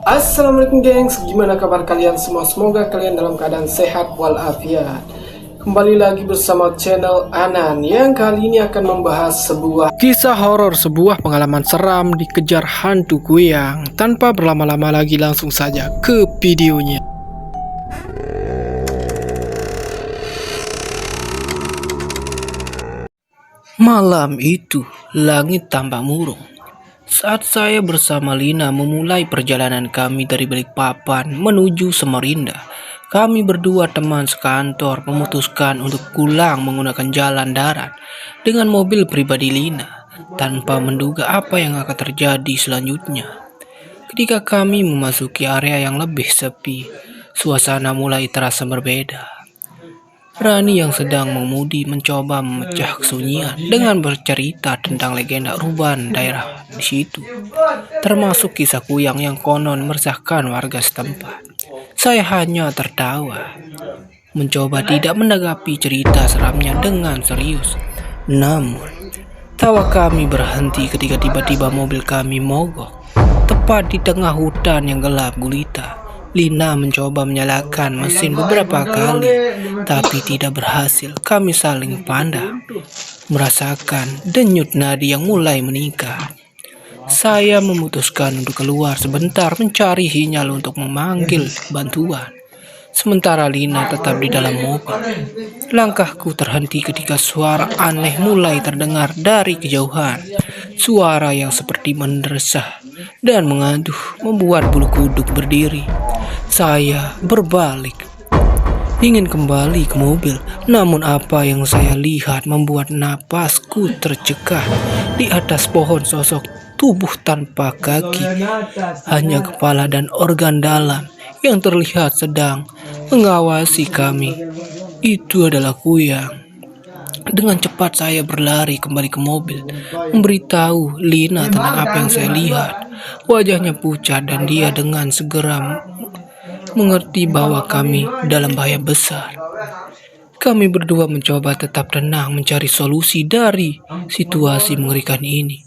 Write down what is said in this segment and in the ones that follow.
Assalamualaikum gengs, gimana kabar kalian semua? Semoga kalian dalam keadaan sehat walafiat. Kembali lagi bersama channel Anan yang kali ini akan membahas sebuah kisah horor, sebuah pengalaman seram dikejar hantu kuyang. Tanpa berlama-lama lagi langsung saja ke videonya. Malam itu, langit tampak murung. Saat saya bersama Lina memulai perjalanan kami dari Balikpapan menuju Samarinda, kami berdua teman sekantor memutuskan untuk pulang menggunakan jalan darat dengan mobil pribadi Lina, tanpa menduga apa yang akan terjadi selanjutnya. Ketika kami memasuki area yang lebih sepi, suasana mulai terasa berbeda. Rani yang sedang mengemudi mencoba memecah kesunyian dengan bercerita tentang legenda urban daerah di situ, termasuk kisah kuyang yang konon meresahkan warga setempat. Saya hanya tertawa, mencoba tidak menanggapi cerita seramnya dengan serius. Namun, tawa kami berhenti ketika tiba-tiba mobil kami mogok, tepat di tengah hutan yang gelap gulita. Lina mencoba menyalakan mesin beberapa kali, tapi tidak berhasil. Kami saling pandang, merasakan denyut nadi yang mulai meningkat. Saya memutuskan untuk keluar sebentar mencari sinyal untuk memanggil bantuan. Sementara Lina tetap di dalam mobil. Langkahku terhenti ketika suara aneh mulai terdengar dari kejauhan. Suara yang seperti mendesah dan mengaduh membuat bulu kuduk berdiri. Saya berbalik, ingin kembali ke mobil, namun apa yang saya lihat membuat napasku tercekat. Di atas pohon sosok tubuh tanpa kaki, hanya kepala dan organ dalam yang terlihat sedang mengawasi kami. Itu adalah kuyang. Dengan cepat saya berlari kembali ke mobil, memberitahu Lina tentang apa yang saya lihat. Wajahnya pucat dan dia dengan segera mengerti bahwa kami dalam bahaya besar. Kami berdua mencoba tetap tenang mencari solusi dari situasi mengerikan ini.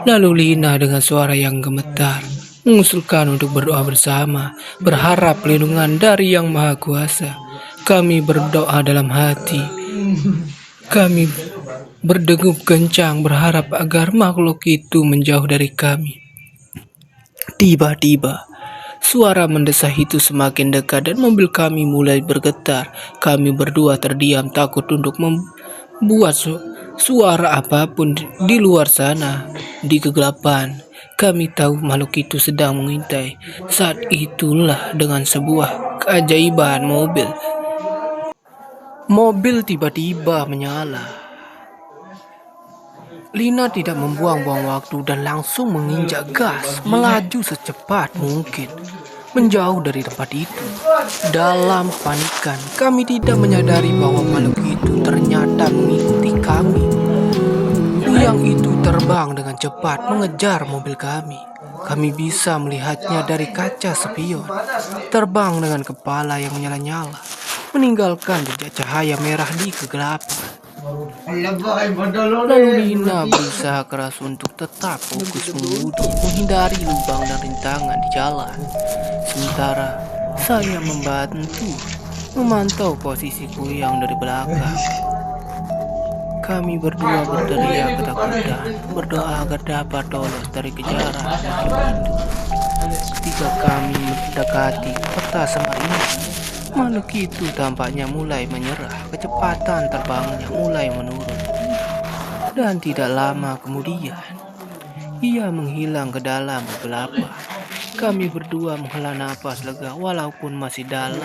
Lalu Lina dengan suara yang gemetar mengusulkan untuk berdoa bersama, berharap perlindungan dari Yang Maha Kuasa. Kami berdoa dalam hati. Kami berdegup kencang berharap agar makhluk itu menjauh dari kami. Tiba-tiba, suara mendesah itu semakin dekat dan mobil kami mulai bergetar. Kami berdua terdiam takut untuk membuat suara apapun di luar sana. Di kegelapan, kami tahu makhluk itu sedang mengintai. Saat itulah dengan sebuah keajaiban mobil tiba-tiba menyala. Lina tidak membuang-buang waktu dan langsung menginjak gas, melaju secepat mungkin, menjauh dari tempat itu. Dalam kepanikan, kami tidak menyadari bahwa makhluk itu ternyata mengikuti kami. Kuyang itu terbang dengan cepat mengejar mobil kami. Kami bisa melihatnya dari kaca spion, terbang dengan kepala yang menyala-nyala, meninggalkan jejak cahaya merah di kegelapan. Lalu Lina berusaha keras untuk tetap fokus mengemudi, menghindari lubang dan rintangan di jalan. Sementara saya memantau posisi kuyang dari belakang. Kami berdua berteriak ketakutan, berdoa agar dapat lolos dari kejaran makhluk itu. Ketika kami mendekati kota Samarinda, makhluk itu tampaknya mulai menyerah. Kecepatan terbangnya mulai menurun. Dan tidak lama kemudian, ia menghilang ke dalam kegelapan. Kami berdua menghela napas lega walaupun masih dalam.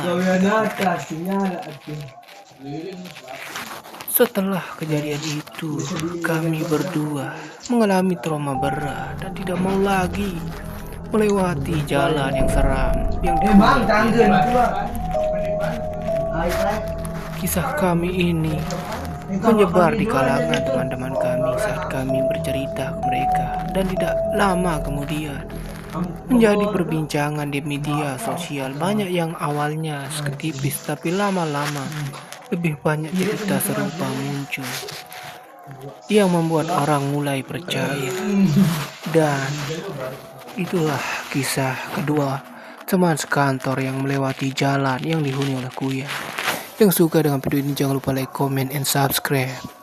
Setelah kejadian itu, kami berdua mengalami trauma berat dan tidak mau lagi melewati jalan yang seram yang dilalui. Kisah kami ini menyebar di kalangan teman-teman kami saat kami bercerita ke mereka, dan tidak lama kemudian menjadi perbincangan di media sosial. Banyak yang awalnya skeptis tapi lama-lama lebih banyak cerita serupa muncul yang membuat orang mulai percaya. Dan Itulah kisah kedua teman sekantor yang melewati jalan yang dihuni oleh kuya. Yang suka dengan video ini jangan lupa like, comment, and subscribe.